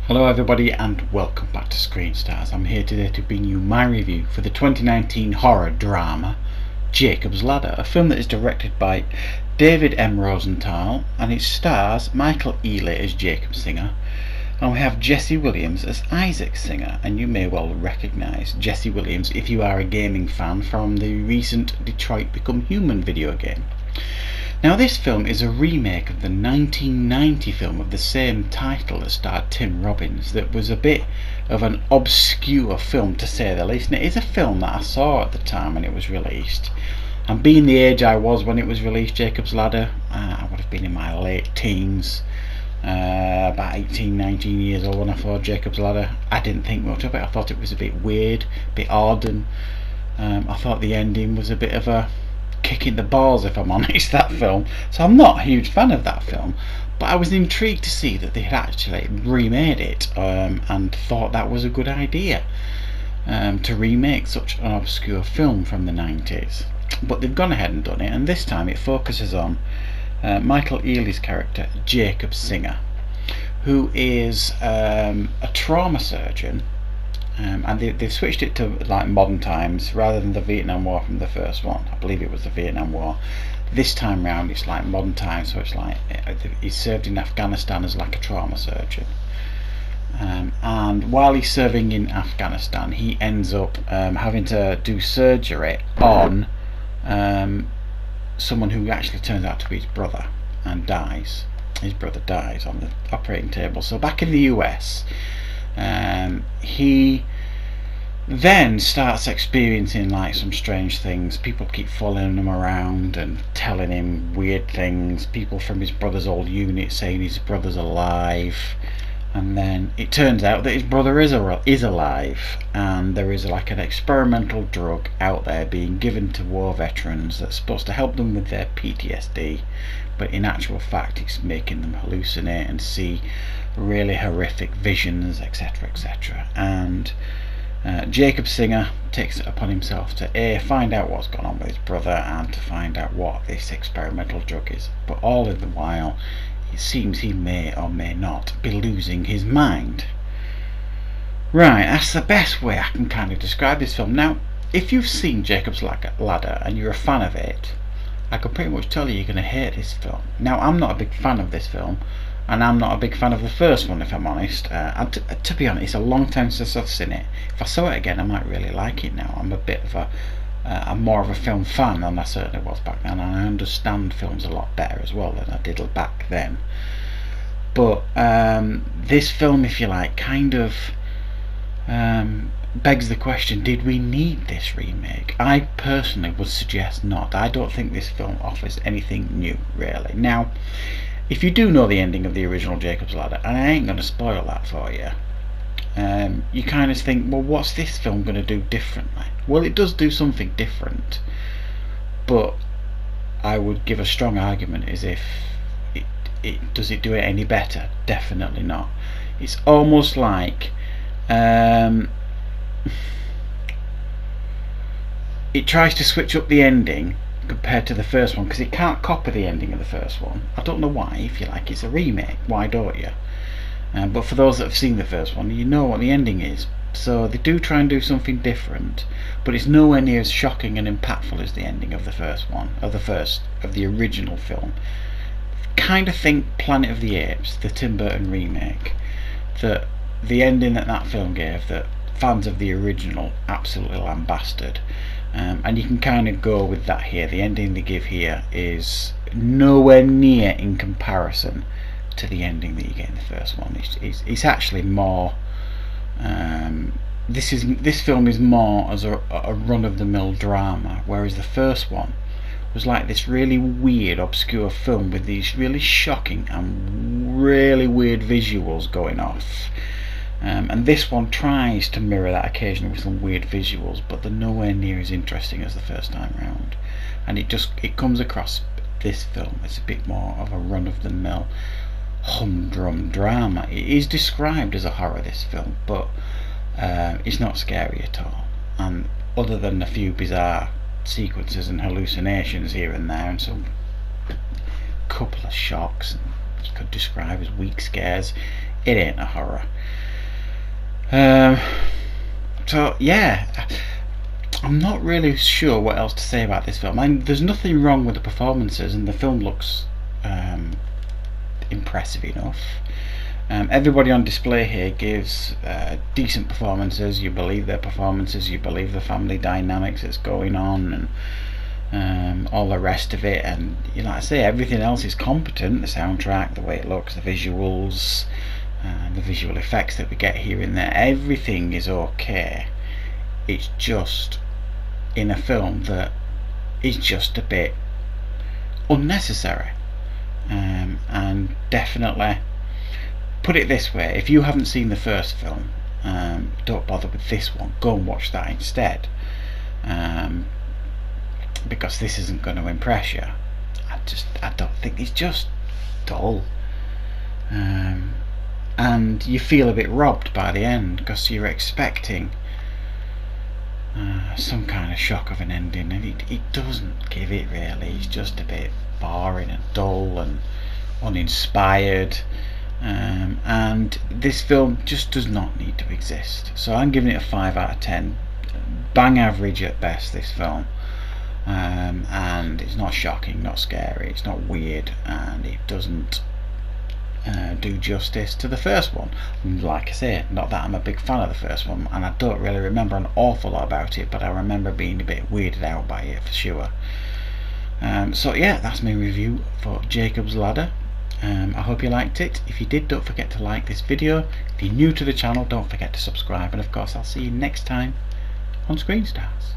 Hello everybody and welcome back to Screen Stars. I'm here today to bring you my review for the 2019 horror drama Jacob's Ladder, a film that is directed by David M. Rosenthal and it stars Michael Ealy as Jacob Singer, and we have Jesse Williams as Isaac Singer, and you may well recognise Jesse Williams if you are a gaming fan from the recent Detroit Become Human video game. Now this film is a remake of the 1990 film of the same title that starred Tim Robbins, that was a bit of an obscure film to say the least, and it is a film that I saw at the time when it was released, and being the age I was when it was released, Jacob's Ladder, I would have been in my late teens, about 18, 19 years old when I saw Jacob's Ladder. I didn't think much of it. I thought it was a bit weird, a bit odd, and I thought the ending was a bit of a kick in the balls, if I'm honest, that film. So I'm not a huge fan of that film, but I was intrigued to see that they had actually remade it, and thought that was a good idea, to remake such an obscure film from the 90s. But they've gone ahead and done it, and this time it focuses on Michael Ealy's character Jacob Singer, who is a trauma surgeon. And they've switched it to like modern times rather than the Vietnam War from the first one. I believe it was the Vietnam War. This time round it's like modern times, so it's like he served in Afghanistan as like a trauma surgeon, and while he's serving in Afghanistan he ends up having to do surgery on someone who actually turns out to be his brother and dies. His brother dies on the operating table. So back in the US, he then starts experiencing like some strange things. People keep following him around and telling him weird things. People from his brother's old unit saying his brother's alive, and then it turns out that his brother is alive, and there is like an experimental drug out there being given to war veterans that's supposed to help them with their PTSD, but in actual fact it's making them hallucinate and see really horrific visions, etc, etc. And Jacob Singer takes it upon himself to find out what's gone on with his brother and to find out what this experimental drug is, but all in the while it seems he may or may not be losing his mind. Right, that's the best way I can kind of describe this film. Now if you've seen Jacob's Ladder and you're a fan of it, I can pretty much tell you're going to hate this film. Now I'm not a big fan of this film, and I'm not a big fan of the first one, if I'm honest. To be honest, it's a long time since I've seen it. If I saw it again I might really like it now. I'm a bit of I'm more of a film fan than I certainly was back then, and I understand films a lot better as well than I did back then. But this film, if you like, kind of begs the question, did we need this remake? I personally would suggest not. I don't think this film offers anything new, really. Now if you do know the ending of the original Jacob's Ladder, and I ain't going to spoil that for you, you kind of think, well, what's this film going to do differently? Well, it does do something different, but I would give a strong argument as if does it do it any better? Definitely not. It's almost like it tries to switch up the ending compared to the first one, because it can't copy the ending of the first one. I don't know why. If you like, it's a remake, why don't you? But for those that have seen the first one, you know what the ending is. So they do try and do something different, but it's nowhere near as shocking and impactful as the ending of the first one, of the original film. Kind of think Planet of the Apes, the Tim Burton remake, that the ending that film gave, that fans of the original absolutely lambasted. And you can kind of go with that here. The ending they give here is nowhere near in comparison to the ending that you get in the first one. It's actually more. This film is more as a run-of-the-mill drama, whereas the first one was like this really weird, obscure film with these really shocking and really weird visuals going off. And this one tries to mirror that occasionally with some weird visuals, but they're nowhere near as interesting as the first time round. And it comes across, this film, as a bit more of a run-of-the-mill humdrum drama. It is described as a horror, this film, but it's not scary at all. And other than a few bizarre sequences and hallucinations here and there, and some couple of shocks you could describe as weak scares, it ain't a horror. So yeah, I'm not really sure what else to say about this film. I mean, there's nothing wrong with the performances, and the film looks impressive enough. Everybody on display here gives decent performances. You believe their performances, you believe the family dynamics that's going on, and all the rest of it. And like I say, everything else is competent. The soundtrack, the way it looks, the visuals, the visual effects that we get here and there, everything is okay. It's just in a film that is just a bit unnecessary, and definitely, put it this way, if you haven't seen the first film, don't bother with this one. Go and watch that instead, because this isn't going to impress you. I don't think, it's just dull, and you feel a bit robbed by the end because you're expecting some kind of shock of an ending, and it doesn't give it really. It's just a bit boring and dull and uninspired, and this film just does not need to exist. So I'm giving it a 5 out of 10. Bang average at best, this film. And it's not shocking, not scary, it's not weird, and it doesn't do justice to the first one. Like I say, not that I'm a big fan of the first one, and I don't really remember an awful lot about it, but I remember being a bit weirded out by it for sure. So yeah, that's my review for Jacob's Ladder. I hope you liked it. If you did, don't forget to like this video. If you're new to the channel, don't forget to subscribe, and of course I'll see you next time on Screen Stars.